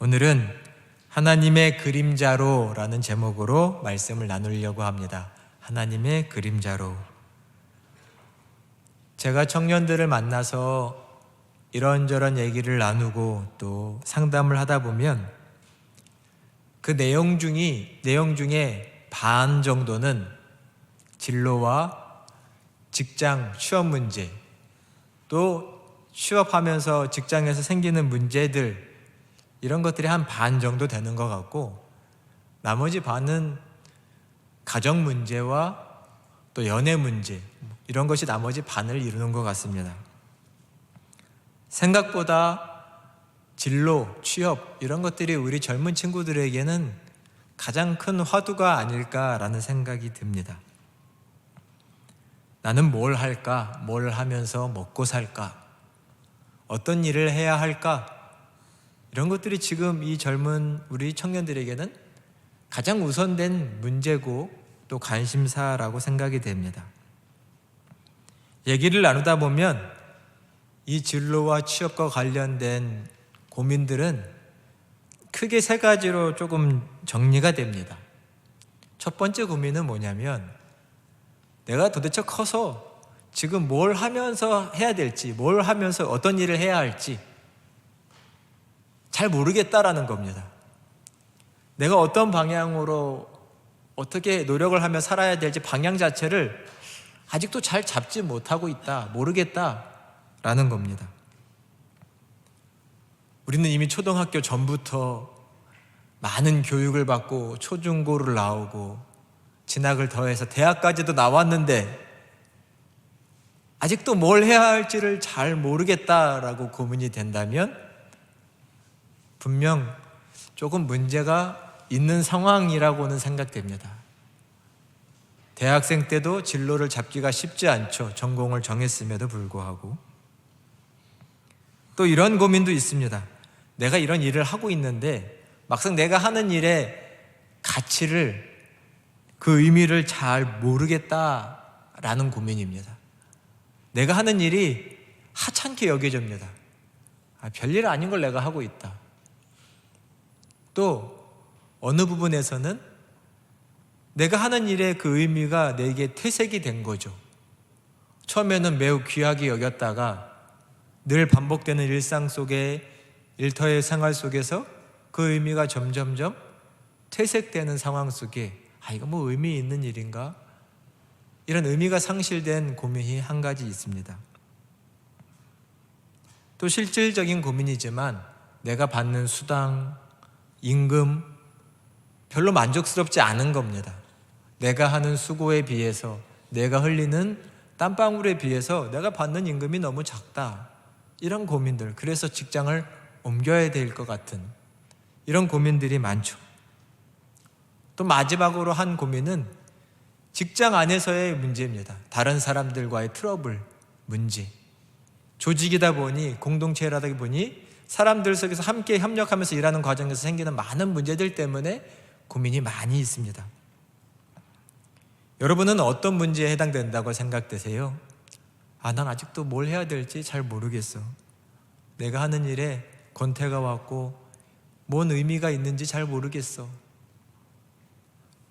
오늘은 하나님의 그림자로 라는 제목으로 말씀을 나누려고 합니다. 하나님의 그림자로. 제가 청년들을 만나서 이런저런 얘기를 나누고 또 상담을 하다 보면 그 내용 중에 반 정도는 진로와 직장, 취업 문제, 또 취업하면서 직장에서 생기는 문제들, 이런 것들이 한 반 정도 되는 것 같고, 나머지 반은 가정 문제와 또 연애 문제, 이런 것이 나머지 반을 이루는 것 같습니다. 생각보다 진로, 취업, 이런 것들이 우리 젊은 친구들에게는 가장 큰 화두가 아닐까라는 생각이 듭니다. 나는 뭘 할까? 뭘 하면서 먹고 살까? 어떤 일을 해야 할까? 이런 것들이 지금 이 젊은 우리 청년들에게는 가장 우선된 문제고 또 관심사라고 생각이 됩니다. 얘기를 나누다 보면 이 진로와 취업과 관련된 고민들은 크게 세 가지로 조금 정리가 됩니다. 첫 번째 고민은 뭐냐면, 내가 도대체 커서 지금 뭘 하면서 해야 될지, 뭘 하면서 어떤 일을 해야 할지 잘 모르겠다라는 겁니다. 내가 어떤 방향으로 어떻게 노력을 하며 살아야 될지 방향 자체를 아직도 잘 잡지 못하고 있다, 모르겠다라는 겁니다. 우리는 이미 초등학교 전부터 많은 교육을 받고 초중고를 나오고 진학을 더해서 대학까지도 나왔는데 아직도 뭘 해야 할지를 잘 모르겠다라고 고민이 된다면 분명 조금 문제가 있는 상황이라고는 생각됩니다. 대학생 때도 진로를 잡기가 쉽지 않죠. 전공을 정했음에도 불구하고. 또 이런 고민도 있습니다. 내가 이런 일을 하고 있는데 막상 내가 하는 일의 가치를, 그 의미를 잘 모르겠다라는 고민입니다. 내가 하는 일이 하찮게 여겨집니다. 별일 아닌 걸 내가 하고 있다. 또 어느 부분에서는 내가 하는 일의 그 의미가 내게 퇴색이 된 거죠. 처음에는 매우 귀하게 여겼다가 늘 반복되는 일상 속에, 일터의 생활 속에서 그 의미가 점점점 퇴색되는 상황 속에 이거 뭐 의미 있는 일인가? 이런 의미가 상실된 고민이 한 가지 있습니다. 또 실질적인 고민이지만 내가 받는 수당, 임금 별로 만족스럽지 않은 겁니다. 내가 하는 수고에 비해서, 내가 흘리는 땀방울에 비해서 내가 받는 임금이 너무 작다. 이런 고민들, 그래서 직장을 옮겨야 될 것 같은 이런 고민들이 많죠. 또 마지막으로 한 고민은 직장 안에서의 문제입니다. 다른 사람들과의 트러블, 문제. 조직이다 보니, 공동체라다 보니 사람들 속에서 함께 협력하면서 일하는 과정에서 생기는 많은 문제들 때문에 고민이 많이 있습니다. 여러분은 어떤 문제에 해당된다고 생각되세요? 난 아직도 뭘 해야 될지 잘 모르겠어. 내가 하는 일에 권태가 왔고 뭔 의미가 있는지 잘 모르겠어.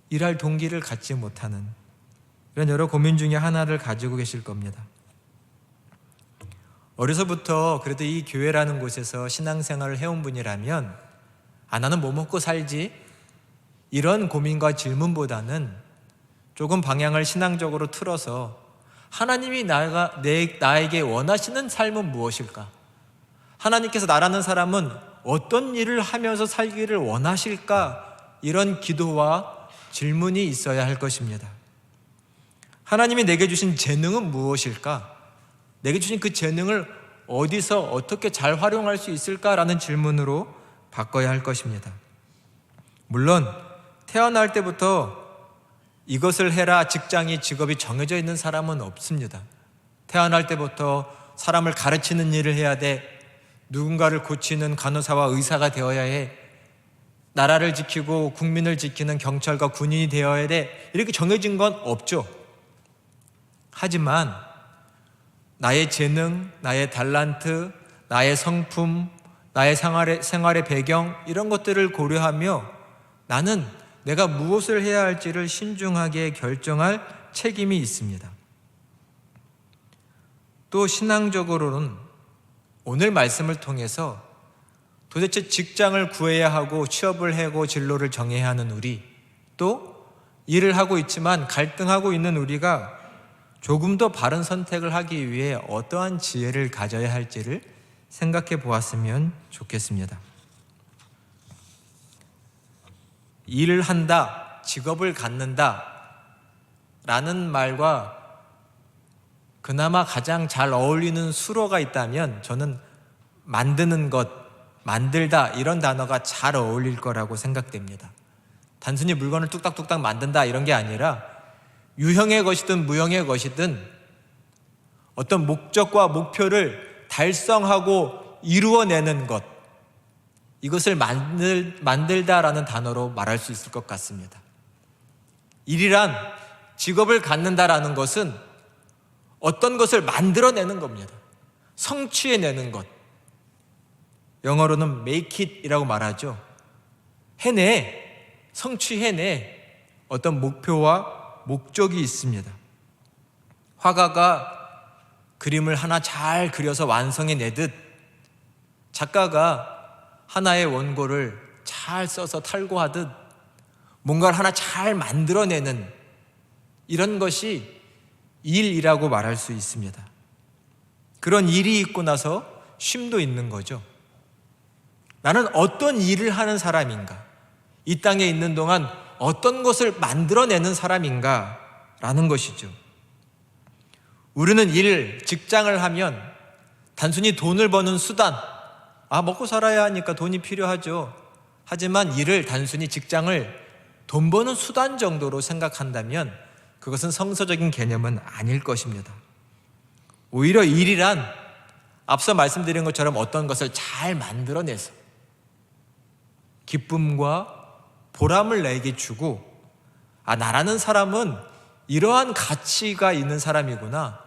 일할 동기를 갖지 못하는 이런 여러 고민 중에 하나를 가지고 계실 겁니다. 어려서부터 그래도 이 교회라는 곳에서 신앙생활을 해온 분이라면 나는 뭐 먹고 살지? 이런 고민과 질문보다는 조금 방향을 신앙적으로 틀어서 하나님이 나에게 원하시는 삶은 무엇일까? 하나님께서 나라는 사람은 어떤 일을 하면서 살기를 원하실까? 이런 기도와 질문이 있어야 할 것입니다. 하나님이 내게 주신 재능은 무엇일까? 내게 주신 그 재능을 어디서 어떻게 잘 활용할 수 있을까라는 질문으로 바꿔야 할 것입니다. 물론 태어날 때부터 이것을 해라, 직장이, 직업이 정해져 있는 사람은 없습니다. 태어날 때부터 사람을 가르치는 일을 해야 돼, 누군가를 고치는 간호사와 의사가 되어야 해, 나라를 지키고 국민을 지키는 경찰과 군인이 되어야 돼, 이렇게 정해진 건 없죠. 하지만 나의 재능, 나의 달란트, 나의 성품, 나의 생활의 배경 이런 것들을 고려하며 나는 내가 무엇을 해야 할지를 신중하게 결정할 책임이 있습니다. 또 신앙적으로는 오늘 말씀을 통해서 도대체 직장을 구해야 하고 취업을 하고 진로를 정해야 하는 우리, 또 일을 하고 있지만 갈등하고 있는 우리가 조금 더 바른 선택을 하기 위해 어떠한 지혜를 가져야 할지를 생각해 보았으면 좋겠습니다. 일을 한다, 직업을 갖는다 라는 말과 그나마 가장 잘 어울리는 수로가 있다면 저는 만드는 것, 만들다 이런 단어가 잘 어울릴 거라고 생각됩니다. 단순히 물건을 뚝딱뚝딱 만든다 이런 게 아니라 유형의 것이든 무형의 것이든 어떤 목적과 목표를 달성하고 이루어내는 것, 이것을 만들다라는 단어로 말할 수 있을 것 같습니다. 일이란, 직업을 갖는다라는 것은 어떤 것을 만들어내는 겁니다. 성취해내는 것. 영어로는 make it 이라고 말하죠. 해내, 성취해내. 어떤 목표와 목적이 있습니다. 화가가 그림을 하나 잘 그려서 완성해내듯 작가가 하나의 원고를 잘 써서 탈고하듯 뭔가를 하나 잘 만들어내는 이런 것이 일이라고 말할 수 있습니다. 그런 일이 있고 나서 쉼도 있는 거죠. 나는 어떤 일을 하는 사람인가? 이 땅에 있는 동안 어떤 것을 만들어내는 사람인가? 라는 것이죠. 우리는 직장을 하면 단순히 돈을 버는 수단, 먹고 살아야 하니까 돈이 필요하죠. 하지만 단순히 직장을 돈 버는 수단 정도로 생각한다면 그것은 성서적인 개념은 아닐 것입니다. 오히려 일이란 앞서 말씀드린 것처럼 어떤 것을 잘 만들어내서 기쁨과 보람을 내게 주고 나라는 사람은 이러한 가치가 있는 사람이구나,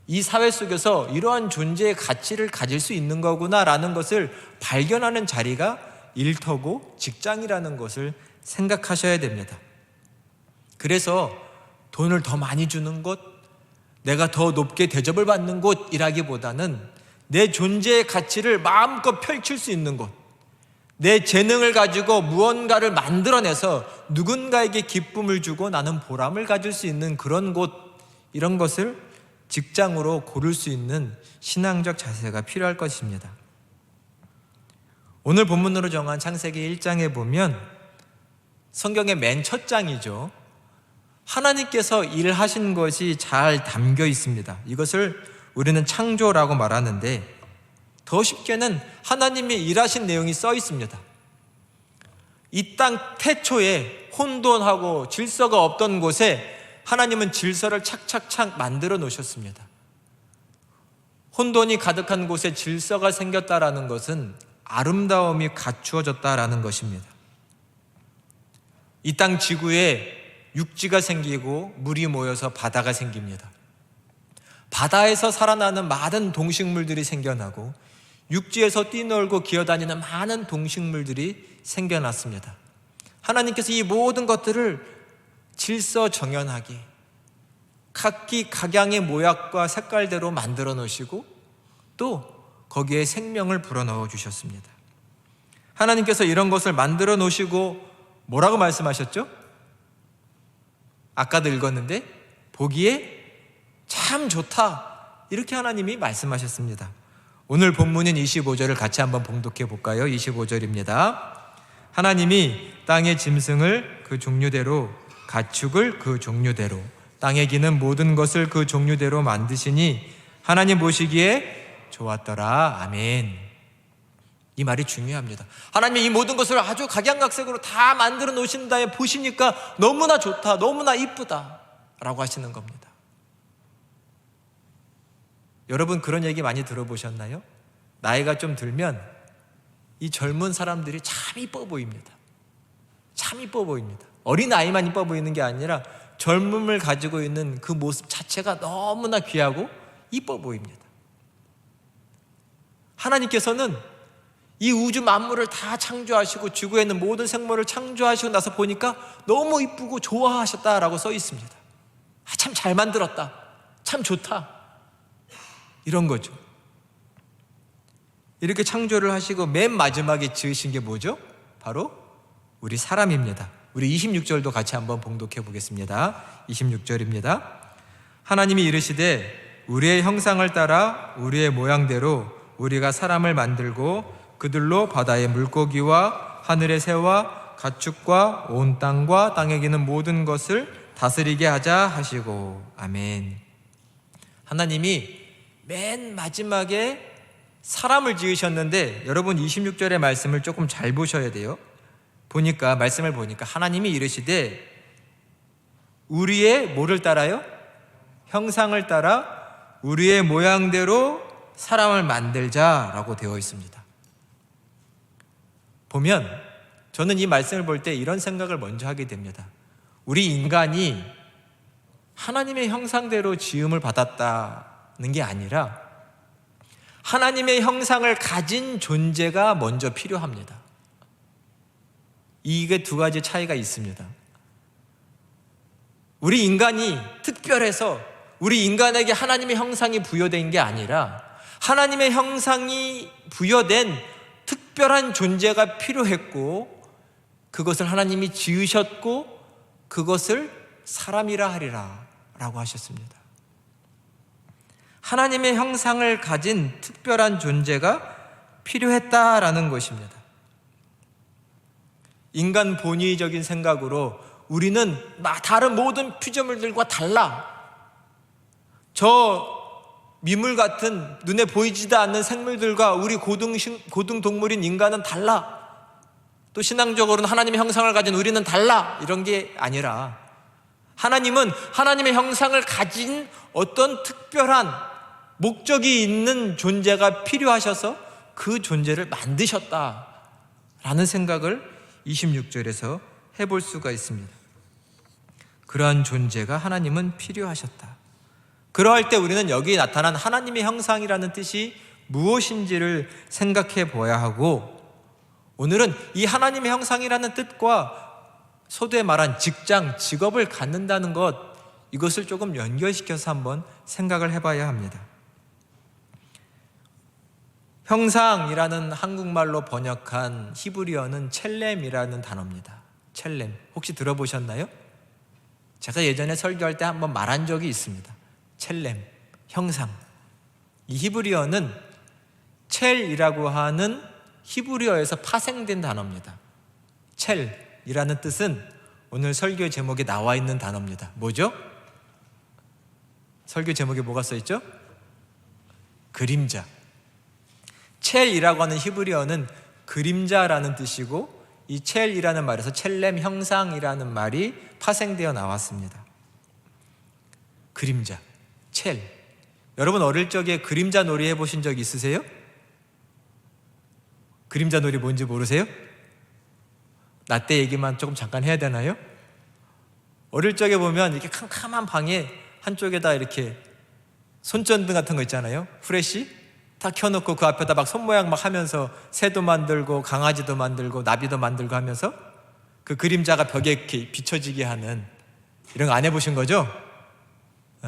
이 사회 속에서 이러한 존재의 가치를 가질 수 있는 거구나 라는 것을 발견하는 자리가 일터고 직장이라는 것을 생각하셔야 됩니다. 그래서 돈을 더 많이 주는 곳, 내가 더 높게 대접을 받는 곳이라기보다는 내 존재의 가치를 마음껏 펼칠 수 있는 곳, 내 재능을 가지고 무언가를 만들어내서 누군가에게 기쁨을 주고 나는 보람을 가질 수 있는 그런 곳, 이런 것을 직장으로 고를 수 있는 신앙적 자세가 필요할 것입니다. 오늘 본문으로 정한 창세기 1장에 보면 성경의 맨 첫 장이죠. 하나님께서 일하신 것이 잘 담겨 있습니다. 이것을 우리는 창조라고 말하는데 더 쉽게는 하나님이 일하신 내용이 써 있습니다. 이 땅 태초에 혼돈하고 질서가 없던 곳에 하나님은 질서를 착착착 만들어 놓으셨습니다. 혼돈이 가득한 곳에 질서가 생겼다라는 것은 아름다움이 갖추어졌다라는 것입니다. 이 땅 지구에 육지가 생기고 물이 모여서 바다가 생깁니다. 바다에서 살아나는 많은 동식물들이 생겨나고 육지에서 뛰놀고 기어다니는 많은 동식물들이 생겨났습니다. 하나님께서 이 모든 것들을 질서정연하게 각기 각양의 모양과 색깔대로 만들어 놓으시고 또 거기에 생명을 불어넣어 주셨습니다. 하나님께서 이런 것을 만들어 놓으시고 뭐라고 말씀하셨죠? 아까도 읽었는데 보기에 참 좋다, 이렇게 하나님이 말씀하셨습니다. 오늘 본문인 25절을 같이 한번 봉독해 볼까요? 25절입니다. 하나님이 땅의 짐승을 그 종류대로, 가축을 그 종류대로, 땅에 기는 모든 것을 그 종류대로 만드시니 하나님 보시기에 좋았더라. 아멘. 이 말이 중요합니다. 하나님이 이 모든 것을 아주 각양각색으로 다 만들어 놓으신다에 보시니까 너무나 좋다, 너무나 이쁘다 라고 하시는 겁니다. 여러분 그런 얘기 많이 들어보셨나요? 나이가 좀 들면 이 젊은 사람들이 참 이뻐 보입니다. 참 이뻐 보입니다. 어린 아이만 이뻐 보이는 게 아니라 젊음을 가지고 있는 그 모습 자체가 너무나 귀하고 이뻐 보입니다. 하나님께서는 이 우주 만물을 다 창조하시고 지구에 있는 모든 생물을 창조하시고 나서 보니까 너무 이쁘고 좋아하셨다라고 써 있습니다. 참 잘 만들었다, 참 좋다, 이런 거죠. 이렇게 창조를 하시고 맨 마지막에 지으신 게 뭐죠? 바로 우리 사람입니다. 우리 26절도 같이 한번 봉독해 보겠습니다. 26절입니다. 하나님이 이르시되 우리의 형상을 따라 우리의 모양대로 우리가 사람을 만들고 그들로 바다의 물고기와 하늘의 새와 가축과 온 땅과 땅에 기는 모든 것을 다스리게 하자 하시고. 아멘. 하나님이 맨 마지막에 사람을 지으셨는데 여러분 26절의 말씀을 조금 잘 보셔야 돼요. 말씀을 보니까 하나님이 이르시되 우리의 뭐를 따라요? 형상을 따라 우리의 모양대로 사람을 만들자라고 되어 있습니다. 보면 저는 이 말씀을 볼 때 이런 생각을 먼저 하게 됩니다. 우리 인간이 하나님의 형상대로 지음을 받았다는 게 아니라 하나님의 형상을 가진 존재가 먼저 필요합니다. 이게 두 가지 차이가 있습니다. 우리 인간이 특별해서 우리 인간에게 하나님의 형상이 부여된 게 아니라 하나님의 형상이 부여된 특별한 존재가 필요했고 그것을 하나님이 지으셨고 그것을 사람이라 하리라 라고 하셨습니다. 하나님의 형상을 가진 특별한 존재가 필요했다라는 것입니다. 인간 본의적인 생각으로 우리는 다른 모든 피조물들과 달라, 저 미물 같은 눈에 보이지도 않는 생물들과 우리 고등동물인 인간은 달라, 또 신앙적으로는 하나님의 형상을 가진 우리는 달라, 이런 게 아니라 하나님은 하나님의 형상을 가진 어떤 특별한 목적이 있는 존재가 필요하셔서 그 존재를 만드셨다라는 생각을 26절에서 해볼 수가 있습니다. 그러한 존재가 하나님은 필요하셨다. 그러할 때 우리는 여기에 나타난 하나님의 형상이라는 뜻이 무엇인지를 생각해 보아야 하고, 오늘은 이 하나님의 형상이라는 뜻과 서두에 말한 직장, 직업을 갖는다는 것, 이것을 조금 연결시켜서 한번 생각을 해봐야 합니다. 형상이라는 한국말로 번역한 히브리어는 첼렘이라는 단어입니다. 첼렘, 혹시 들어보셨나요? 제가 예전에 설교할 때 한번 말한 적이 있습니다. 첼렘, 형상. 이 히브리어는 첼이라고 하는 히브리어에서 파생된 단어입니다. 첼이라는 뜻은 오늘 설교 제목에 나와 있는 단어입니다. 뭐죠? 설교 제목에 뭐가 써있죠? 그림자. 첼이라고 하는 히브리어는 그림자라는 뜻이고, 이 첼이라는 말에서 첼렘, 형상이라는 말이 파생되어 나왔습니다. 그림자, 첼. 여러분 어릴 적에 그림자 놀이 해보신 적 있으세요? 그림자 놀이 뭔지 모르세요? 나 때 얘기만 조금 잠깐 해야 되나요? 어릴 적에 보면 이렇게 캄캄한 방에 한쪽에다 이렇게 손전등 같은 거 있잖아요. 후레쉬 다 켜놓고 그 앞에다 막 손모양 막 하면서 새도 만들고 강아지도 만들고 나비도 만들고 하면서 그 그림자가 벽에 이렇게 비춰지게 하는, 이런 거 안 해보신 거죠?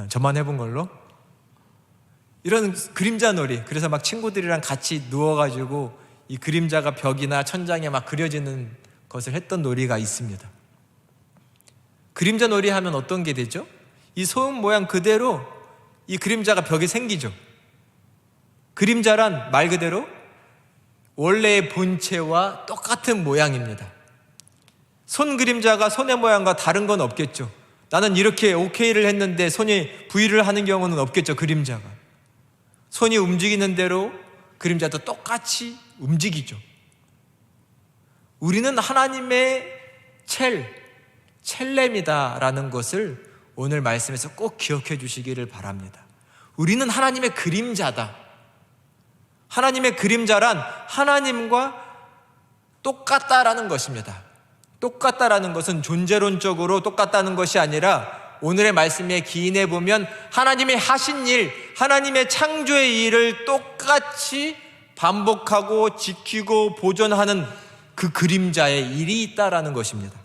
저만 해본 걸로. 이런 그림자 놀이, 그래서 막 친구들이랑 같이 누워가지고 이 그림자가 벽이나 천장에 막 그려지는 것을 했던 놀이가 있습니다. 그림자 놀이 하면 어떤 게 되죠? 이 소음 모양 그대로 이 그림자가 벽에 생기죠. 그림자란 말 그대로 원래의 본체와 똑같은 모양입니다. 손 그림자가 손의 모양과 다른 건 없겠죠. 나는 이렇게 OK를 했는데 손이 V를 하는 경우는 없겠죠. 그림자가 손이 움직이는 대로 그림자도 똑같이 움직이죠. 우리는 하나님의 첼렘이다라는 것을 오늘 말씀에서 꼭 기억해 주시기를 바랍니다. 우리는 하나님의 그림자다. 하나님의 그림자란 하나님과 똑같다라는 것입니다. 똑같다라는 것은 존재론적으로 똑같다는 것이 아니라 오늘의 말씀에 기인해 보면 하나님의 하신 일, 하나님의 창조의 일을 똑같이 반복하고 지키고 보존하는 그 그림자의 일이 있다라는 것입니다.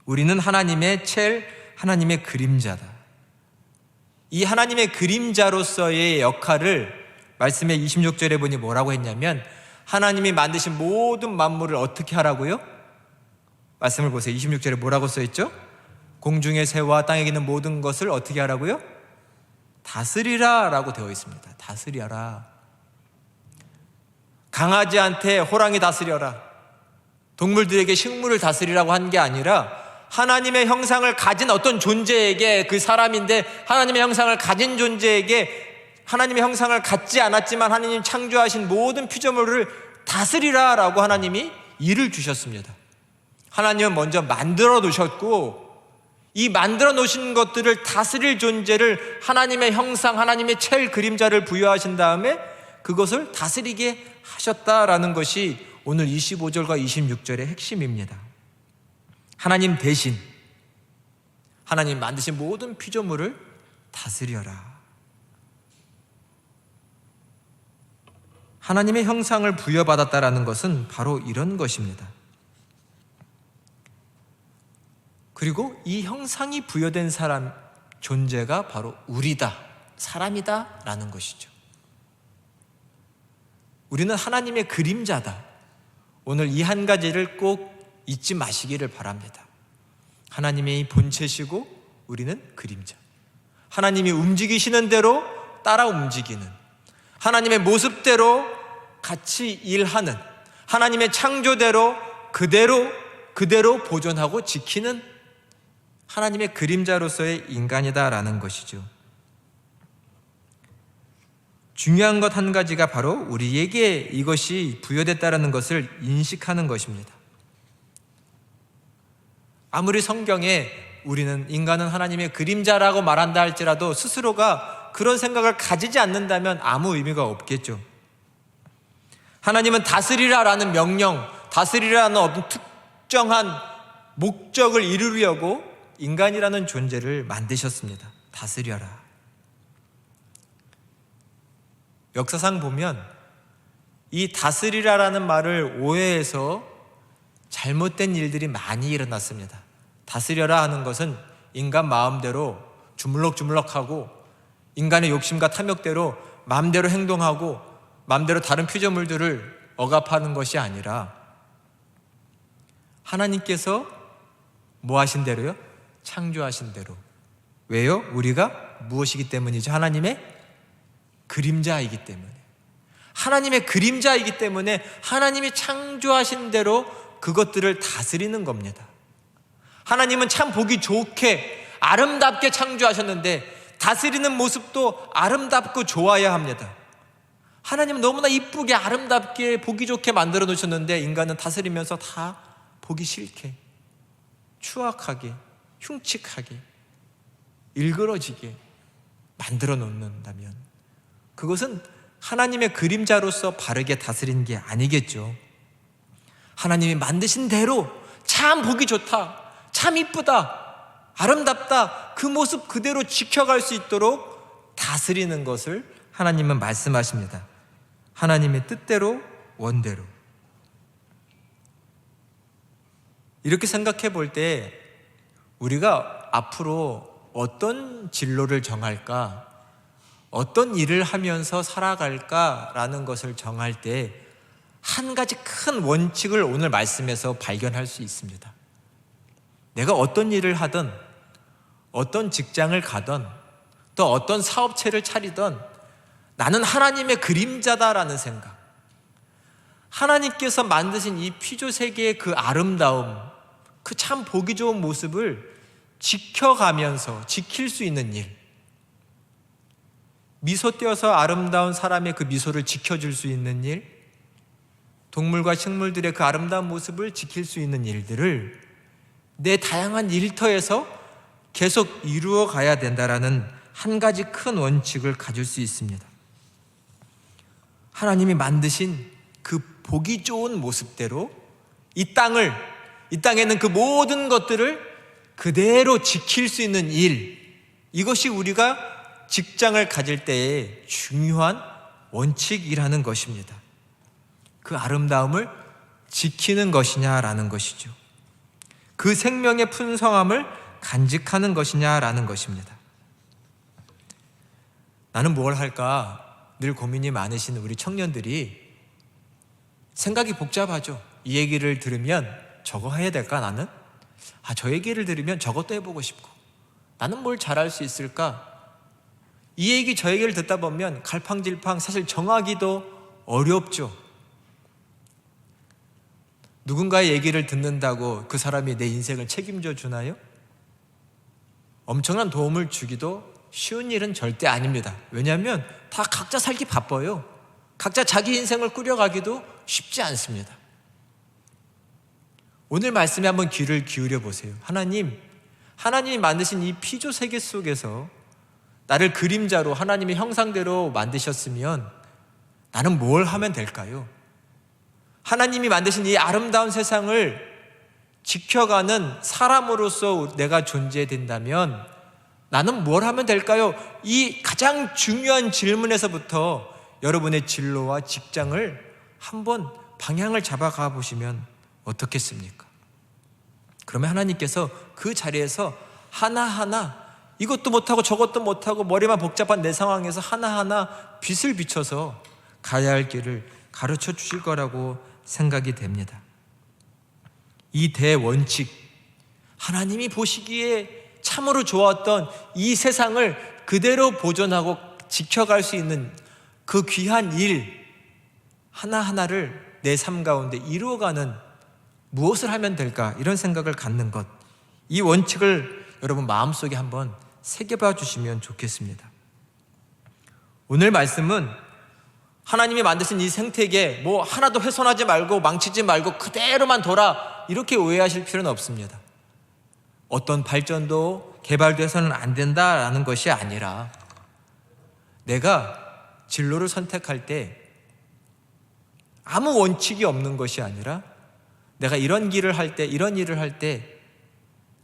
우리는 하나님의 첼, 하나님의 그림자다. 이 하나님의 그림자로서의 역할을 말씀의 26절에 보니 뭐라고 했냐면, 하나님이 만드신 모든 만물을 어떻게 하라고요? 말씀을 보세요. 26절에 뭐라고 써있죠? 공중의 새와 땅에 있는 모든 것을 어떻게 하라고요? 다스리라 라고 되어 있습니다. 다스려라. 강아지한테 호랑이 다스려라, 동물들에게 식물을 다스리라고 한 게 아니라 하나님의 형상을 가진 어떤 존재에게, 그 사람인데 하나님의 형상을 가진 존재에게 하나님의 형상을 갖지 않았지만 하나님 창조하신 모든 피조물을 다스리라 라고 하나님이 일을 주셨습니다. 하나님은 먼저 만들어 놓으셨고, 이 만들어 놓으신 것들을 다스릴 존재를 하나님의 형상, 하나님의 첼 그림자를 부여하신 다음에 그것을 다스리게 하셨다라는 것이 오늘 25절과 26절의 핵심입니다. 하나님 대신 하나님 만드신 모든 피조물을 다스려라. 하나님의 형상을 부여받았다라는 것은 바로 이런 것입니다. 그리고 이 형상이 부여된 사람, 존재가 바로 우리다, 사람이다 라는 것이죠. 우리는 하나님의 그림자다. 오늘 이 한 가지를 꼭 잊지 마시기를 바랍니다. 하나님의 본체시고 우리는 그림자. 하나님이 움직이시는 대로 따라 움직이는, 하나님의 모습대로 같이 일하는, 하나님의 창조대로 그대로 보존하고 지키는 하나님의 그림자로서의 인간이다라는 것이죠. 중요한 것 한 가지가 바로 우리에게 이것이 부여됐다라는 것을 인식하는 것입니다. 아무리 성경에 우리는 인간은 하나님의 그림자라고 말한다 할지라도 스스로가 그런 생각을 가지지 않는다면 아무 의미가 없겠죠. 하나님은 다스리라라는 명령, 다스리라는 어떤 특정한 목적을 이루려고 인간이라는 존재를 만드셨습니다. 다스려라. 역사상 보면 이 다스리라라는 말을 오해해서 잘못된 일들이 많이 일어났습니다. 다스려라 하는 것은 인간 마음대로 주물럭주물럭하고 인간의 욕심과 탐욕대로 마음대로 행동하고 마음대로 다른 피조물들을 억압하는 것이 아니라 하나님께서 뭐 하신 대로요? 창조하신 대로. 왜요? 우리가 무엇이기 때문이죠? 하나님의 그림자이기 때문에. 하나님의 그림자이기 때문에 하나님이 창조하신 대로 그것들을 다스리는 겁니다. 하나님은 참 보기 좋게 아름답게 창조하셨는데 다스리는 모습도 아름답고 좋아야 합니다. 하나님은 너무나 이쁘게 아름답게 보기 좋게 만들어 놓으셨는데 인간은 다스리면서 다 보기 싫게, 추악하게, 흉측하게, 일그러지게 만들어 놓는다면 그것은 하나님의 그림자로서 바르게 다스린 게 아니겠죠. 하나님이 만드신 대로 참 보기 좋다, 참 이쁘다, 아름답다, 그 모습 그대로 지켜갈 수 있도록 다스리는 것을 하나님은 말씀하십니다. 하나님의 뜻대로, 원대로. 이렇게 생각해 볼 때 우리가 앞으로 어떤 진로를 정할까, 어떤 일을 하면서 살아갈까라는 것을 정할 때 한 가지 큰 원칙을 오늘 말씀에서 발견할 수 있습니다. 내가 어떤 일을 하든, 어떤 직장을 가든, 또 어떤 사업체를 차리든 나는 하나님의 그림자다라는 생각, 하나님께서 만드신 이 피조 세계의 그 아름다움, 그 참 보기 좋은 모습을 지켜가면서 지킬 수 있는 일, 미소 띄어서 아름다운 사람의 그 미소를 지켜줄 수 있는 일, 동물과 식물들의 그 아름다운 모습을 지킬 수 있는 일들을 내 다양한 일터에서 계속 이루어 가야 된다라는 한 가지 큰 원칙을 가질 수 있습니다. 하나님이 만드신 그 보기 좋은 모습대로 이 땅에 있는 그 모든 것들을 그대로 지킬 수 있는 일, 이것이 우리가 직장을 가질 때의 중요한 원칙이라는 것입니다. 그 아름다움을 지키는 것이냐라는 것이죠. 그 생명의 풍성함을 간직하는 것이냐라는 것입니다. 나는 뭘 할까 늘 고민이 많으신 우리 청년들이 생각이 복잡하죠. 이 얘기를 들으면 저거 해야 될까 나는? 저 얘기를 들으면 저것도 해보고 싶고, 나는 뭘 잘할 수 있을까? 이 얘기 저 얘기를 듣다 보면 갈팡질팡, 사실 정하기도 어렵죠. 누군가의 얘기를 듣는다고 그 사람이 내 인생을 책임져 주나요? 엄청난 도움을 주기도 쉬운 일은 절대 아닙니다. 왜냐하면 다 각자 살기 바빠요. 각자 자기 인생을 꾸려가기도 쉽지 않습니다. 오늘 말씀에 한번 귀를 기울여 보세요. 하나님이 만드신 이 피조 세계 속에서 나를 그림자로 하나님의 형상대로 만드셨으면 나는 뭘 하면 될까요? 하나님이 만드신 이 아름다운 세상을 지켜가는 사람으로서 내가 존재된다면 나는 뭘 하면 될까요? 이 가장 중요한 질문에서부터 여러분의 진로와 직장을 한번 방향을 잡아가 보시면 어떻겠습니까? 그러면 하나님께서 그 자리에서 하나하나 이것도 못하고 저것도 못하고 머리만 복잡한 내 상황에서 하나하나 빛을 비춰서 가야 할 길을 가르쳐 주실 거라고 생각이 됩니다. 이 대원칙, 하나님이 보시기에 참으로 좋았던 이 세상을 그대로 보존하고 지켜갈 수 있는 그 귀한 일 하나하나를 내 삶 가운데 이루어가는 무엇을 하면 될까, 이런 생각을 갖는 것, 이 원칙을 여러분 마음속에 한번 새겨봐 주시면 좋겠습니다. 오늘 말씀은 하나님이 만드신 이 생태계 뭐 하나도 훼손하지 말고 망치지 말고 그대로만 둬라, 이렇게 오해하실 필요는 없습니다. 어떤 발전도 개발도 해서는 안 된다라는 것이 아니라 내가 진로를 선택할 때 아무 원칙이 없는 것이 아니라 내가 이런 길을 할 때, 이런 일을 할 때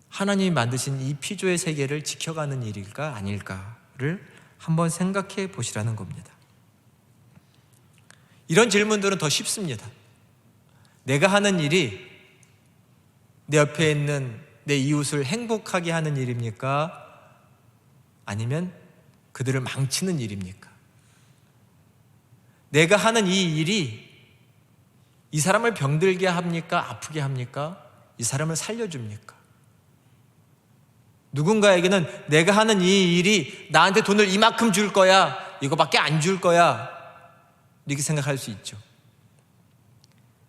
하나님이 만드신 이 피조의 세계를 지켜가는 일일까 아닐까를 한번 생각해 보시라는 겁니다. 이런 질문들은 더 쉽습니다. 내가 하는 일이 내 옆에 있는 내 이웃을 행복하게 하는 일입니까? 아니면 그들을 망치는 일입니까? 내가 하는 이 일이 이 사람을 병들게 합니까? 아프게 합니까? 이 사람을 살려줍니까? 누군가에게는 내가 하는 이 일이 나한테 돈을 이만큼 줄 거야, 이거밖에 안 줄 거야, 이렇게 생각할 수 있죠.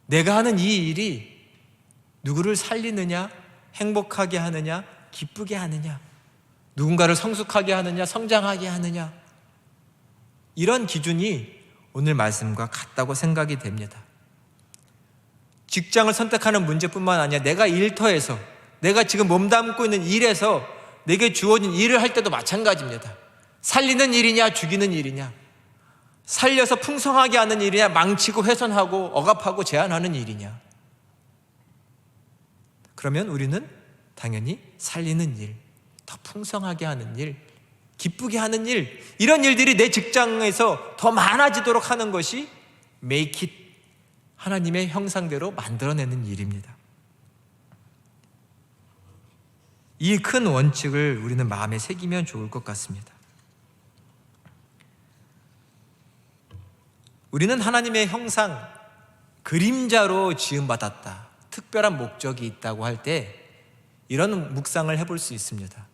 내가 하는 이 일이 누구를 살리느냐, 행복하게 하느냐, 기쁘게 하느냐, 누군가를 성숙하게 하느냐, 성장하게 하느냐, 이런 기준이 오늘 말씀과 같다고 생각이 됩니다. 직장을 선택하는 문제뿐만 아니라 내가 일터에서, 내가 지금 몸담고 있는 일에서 내게 주어진 일을 할 때도 마찬가지입니다. 살리는 일이냐, 죽이는 일이냐, 살려서 풍성하게 하는 일이냐, 망치고 훼손하고 억압하고 제한하는 일이냐. 그러면 우리는 당연히 살리는 일, 더 풍성하게 하는 일, 기쁘게 하는 일, 이런 일들이 내 직장에서 더 많아지도록 하는 것이 make it, 하나님의 형상대로 만들어내는 일입니다. 이 큰 원칙을 우리는 마음에 새기면 좋을 것 같습니다. 우리는 하나님의 형상, 그림자로 지음받았다, 특별한 목적이 있다고 할 때 이런 묵상을 해볼 수 있습니다.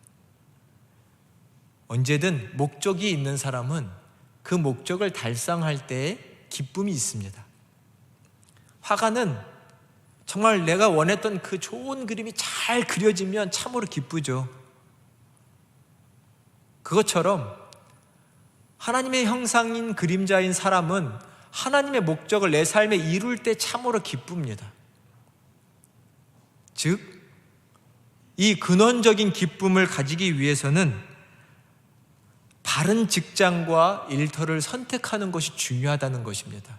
언제든 목적이 있는 사람은 그 목적을 달성할 때에 기쁨이 있습니다. 화가는 정말 내가 원했던 그 좋은 그림이 잘 그려지면 참으로 기쁘죠. 그것처럼 하나님의 형상인 그림자인 사람은 하나님의 목적을 내 삶에 이룰 때 참으로 기쁩니다. 즉, 이 근원적인 기쁨을 가지기 위해서는 바른 직장과 일터를 선택하는 것이 중요하다는 것입니다.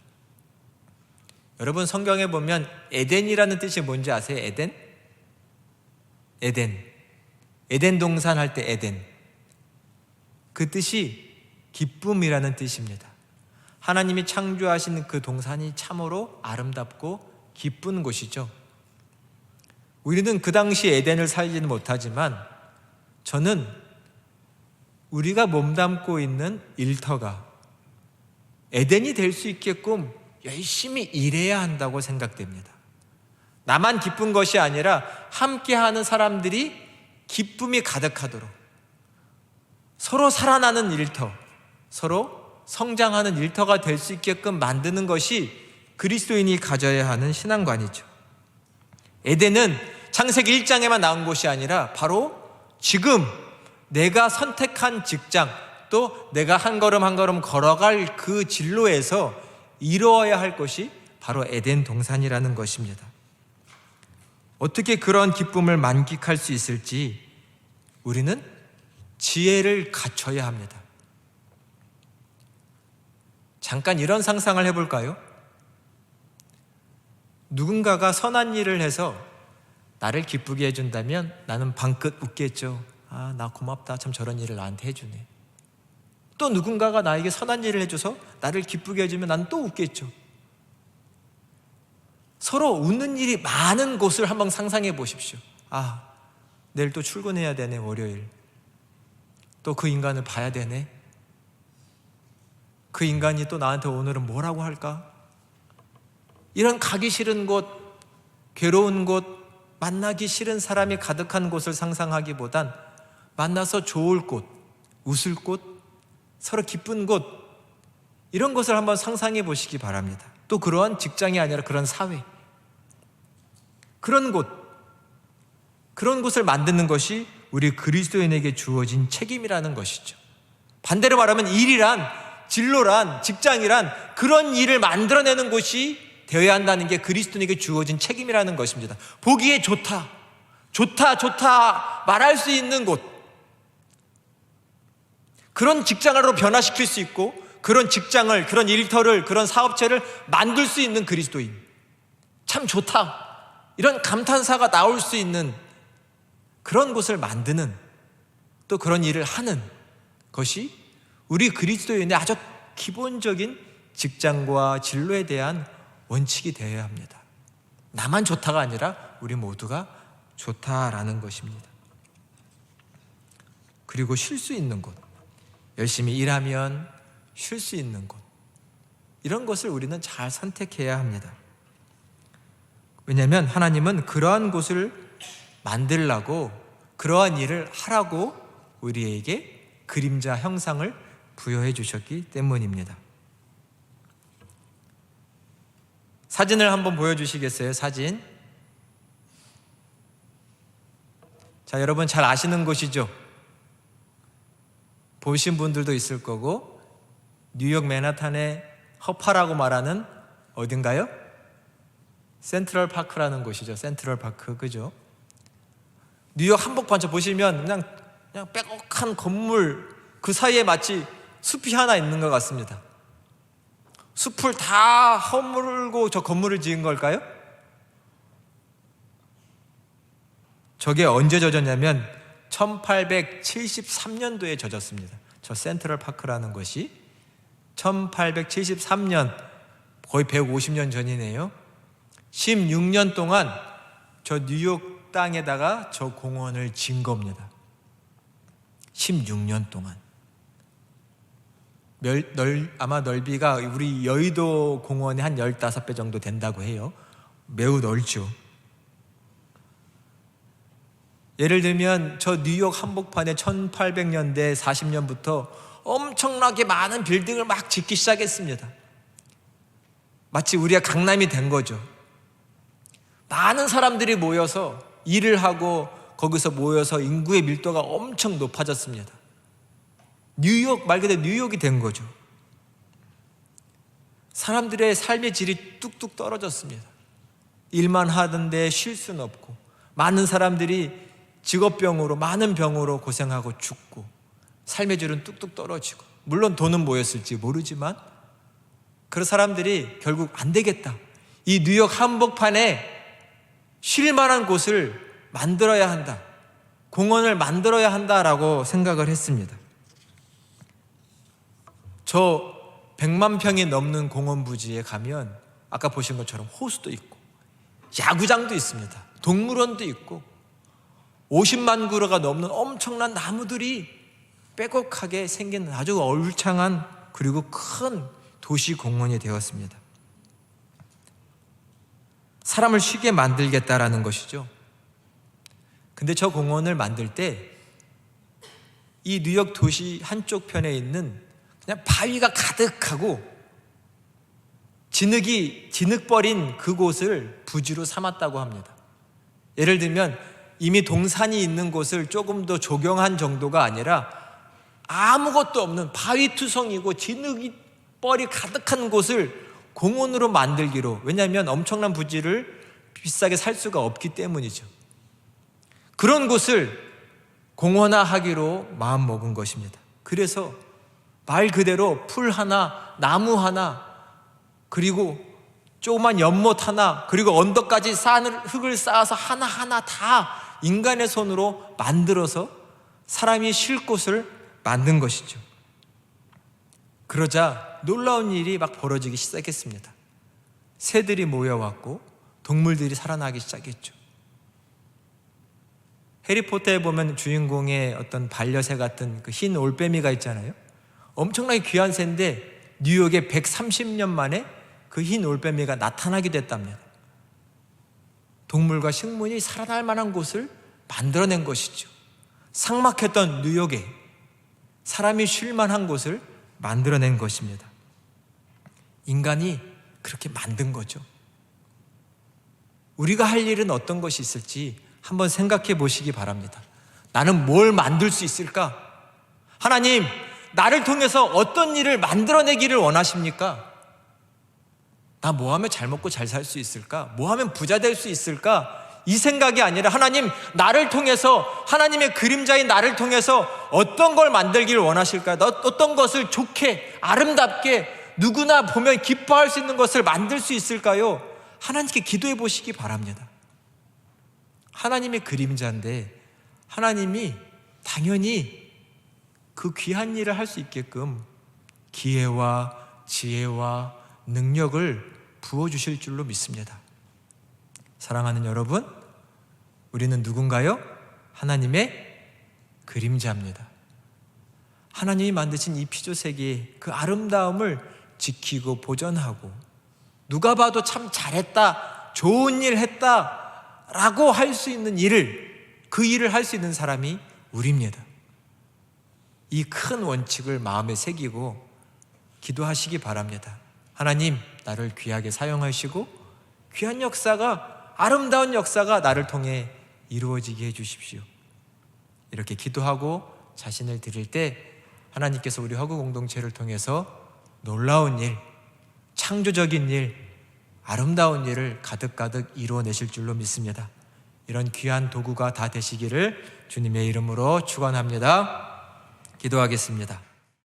여러분, 성경에 보면 에덴이라는 뜻이 뭔지 아세요? 에덴 동산 할 때 에덴, 그 뜻이 기쁨이라는 뜻입니다. 하나님이 창조하신 그 동산이 참으로 아름답고 기쁜 곳이죠. 우리는 그 당시 에덴을 살지는 못하지만 저는 우리가 몸담고 있는 일터가 에덴이 될 수 있게끔 열심히 일해야 한다고 생각됩니다. 나만 기쁜 것이 아니라 함께하는 사람들이 기쁨이 가득하도록 서로 살아나는 일터, 서로 성장하는 일터가 될 수 있게끔 만드는 것이 그리스도인이 가져야 하는 신앙관이죠. 에덴은 창세기 1장에만 나온 곳이 아니라 바로 지금 내가 선택한 직장, 또 내가 한 걸음 한 걸음 걸어갈 그 진로에서 이루어야 할 것이 바로 에덴 동산이라는 것입니다. 어떻게 그런 기쁨을 만끽할 수 있을지 우리는 지혜를 갖춰야 합니다. 잠깐 이런 상상을 해볼까요? 누군가가 선한 일을 해서 나를 기쁘게 해준다면 나는 방긋 웃겠죠. 아, 나 고맙다. 참 저런 일을 나한테 해주네. 또 누군가가 나에게 선한 일을 해줘서 나를 기쁘게 해주면 나는 또 웃겠죠. 서로 웃는 일이 많은 곳을 한번 상상해 보십시오. 아, 내일 또 출근해야 되네, 월요일. 또 그 인간을 봐야 되네. 그 인간이 또 나한테 오늘은 뭐라고 할까? 이런 가기 싫은 곳, 괴로운 곳, 만나기 싫은 사람이 가득한 곳을 상상하기보단 만나서 좋을 곳, 웃을 곳, 서로 기쁜 곳, 이런 것을 한번 상상해 보시기 바랍니다. 또 그러한 직장이 아니라 그런 사회, 그런 곳, 그런 곳을 만드는 것이 우리 그리스도인에게 주어진 책임이라는 것이죠. 반대로 말하면 일이란, 진로란, 직장이란 그런 일을 만들어내는 곳이 되어야 한다는 게 그리스도인에게 주어진 책임이라는 것입니다. 보기에 좋다, 좋다, 좋다 말할 수 있는 곳, 그런 직장으로 변화시킬 수 있고 그런 직장을, 그런 일터를, 그런 사업체를 만들 수 있는 그리스도인, 참 좋다, 이런 감탄사가 나올 수 있는 그런 곳을 만드는, 또 그런 일을 하는 것이 우리 그리스도인의 아주 기본적인 직장과 진로에 대한 원칙이 되어야 합니다. 나만 좋다가 아니라 우리 모두가 좋다라는 것입니다. 그리고 쉴 수 있는 곳, 열심히 일하면 쉴 수 있는 곳, 이런 것을 우리는 잘 선택해야 합니다. 왜냐하면 하나님은 그러한 곳을 만들라고, 그러한 일을 하라고 우리에게 그림자 형상을 부여해 주셨기 때문입니다. 사진을 한번 보여주시겠어요? 사진. 자, 여러분 잘 아시는 곳이죠? 보신 분들도 있을 거고, 뉴욕 맨하탄의 허파라고 말하는 어딘가요? 센트럴 파크라는 곳이죠. 센트럴 파크, 그죠? 뉴욕 한복판처 보시면 그냥 빼곡한 건물, 그 사이에 마치 숲이 하나 있는 것 같습니다. 숲을 다 허물고 저 건물을 지은 걸까요? 저게 언제 젖었냐면 1873년도에 젖었습니다. 저 센트럴 파크라는 것이 1873년, 거의 150년 전이네요. 16년 동안 저 뉴욕 땅에다가 저 공원을 지은 겁니다. 16년 동안. 아마 넓이가 우리 여의도 공원의 한 15배 정도 된다고 해요. 매우 넓죠. 예를 들면 저 뉴욕 한복판에 1800년대 40년부터 엄청나게 많은 빌딩을 막 짓기 시작했습니다. 마치 우리가 강남이 된 거죠. 많은 사람들이 모여서 일을 하고 거기서 모여서 인구의 밀도가 엄청 높아졌습니다. 뉴욕, 말 그대로 뉴욕이 된 거죠. 사람들의 삶의 질이 뚝뚝 떨어졌습니다. 일만 하던데 쉴 수는 없고, 많은 사람들이 직업병으로, 많은 병으로 고생하고 죽고, 삶의 질은 뚝뚝 떨어지고, 물론 돈은 모였을지 모르지만 그런 사람들이 결국 안 되겠다, 이 뉴욕 한복판에 쉴 만한 곳을 만들어야 한다, 공원을 만들어야 한다라고 생각을 했습니다. 저 100만 평이 넘는 공원 부지에 가면 아까 보신 것처럼 호수도 있고 야구장도 있습니다. 동물원도 있고 50만 그루가 넘는 엄청난 나무들이 빼곡하게 생긴 아주 울창한 그리고 큰 도시 공원이 되었습니다. 사람을 쉬게 만들겠다라는 것이죠. 근데 저 공원을 만들 때 이 뉴욕 도시 한쪽 편에 있는 그냥 바위가 가득하고 진흙버린 그곳을 부지로 삼았다고 합니다. 예를 들면 이미 동산이 있는 곳을 조금 더 조경한 정도가 아니라 아무것도 없는 바위투성이고 진흙벌이 가득한 곳을 공원으로 만들기로, 왜냐하면 엄청난 부지를 비싸게 살 수가 없기 때문이죠. 그런 곳을 공원화하기로 마음먹은 것입니다. 그래서 말 그대로 풀 하나, 나무 하나, 그리고 조그만 연못 하나, 그리고 언덕까지 흙을 쌓아서 하나하나 다 인간의 손으로 만들어서 사람이 쉴 곳을 만든 것이죠. 그러자 놀라운 일이 막 벌어지기 시작했습니다. 새들이 모여왔고 동물들이 살아나기 시작했죠. 해리포터에 보면 주인공의 어떤 반려새 같은 그 흰 올빼미가 있잖아요. 엄청나게 귀한 새인데 뉴욕에 130년 만에 그 흰 올빼미가 나타나게 됐답니다. 동물과 식물이 살아날 만한 곳을 만들어낸 것이죠. 삭막했던 뉴욕에 사람이 쉴 만한 곳을 만들어낸 것입니다. 인간이 그렇게 만든 거죠. 우리가 할 일은 어떤 것이 있을지 한번 생각해 보시기 바랍니다. 나는 뭘 만들 수 있을까? 하나님, 나를 통해서 어떤 일을 만들어내기를 원하십니까? 나 뭐 하면 잘 먹고 잘 살 수 있을까? 뭐 하면 부자 될 수 있을까? 이 생각이 아니라 하나님, 나를 통해서, 하나님의 그림자인 나를 통해서 어떤 걸 만들기를 원하실까? 어떤 것을 좋게, 아름답게 누구나 보면 기뻐할 수 있는 것을 만들 수 있을까요? 하나님께 기도해 보시기 바랍니다. 하나님의 그림자인데 하나님이 당연히 그 귀한 일을 할 수 있게끔 기회와 지혜와 능력을 부어주실 줄로 믿습니다. 사랑하는 여러분, 우리는 누군가요? 하나님의 그림자입니다. 하나님이 만드신 이 피조세계의 그 아름다움을 지키고 보존하고 누가 봐도 참 잘했다, 좋은 일 했다 라고 할 수 있는 그 일을 할 수 있는 사람이 우리입니다. 이 큰 원칙을 마음에 새기고 기도하시기 바랍니다. 하나님, 나를 귀하게 사용하시고 귀한 역사가, 아름다운 역사가 나를 통해 이루어지게 해주십시오. 이렇게 기도하고 자신을 드릴 때 하나님께서 우리 허구 공동체를 통해서 놀라운 일, 창조적인 일, 아름다운 일을 가득가득 이루어내실 줄로 믿습니다. 이런 귀한 도구가 다 되시기를 주님의 이름으로 축원합니다. 기도하겠습니다.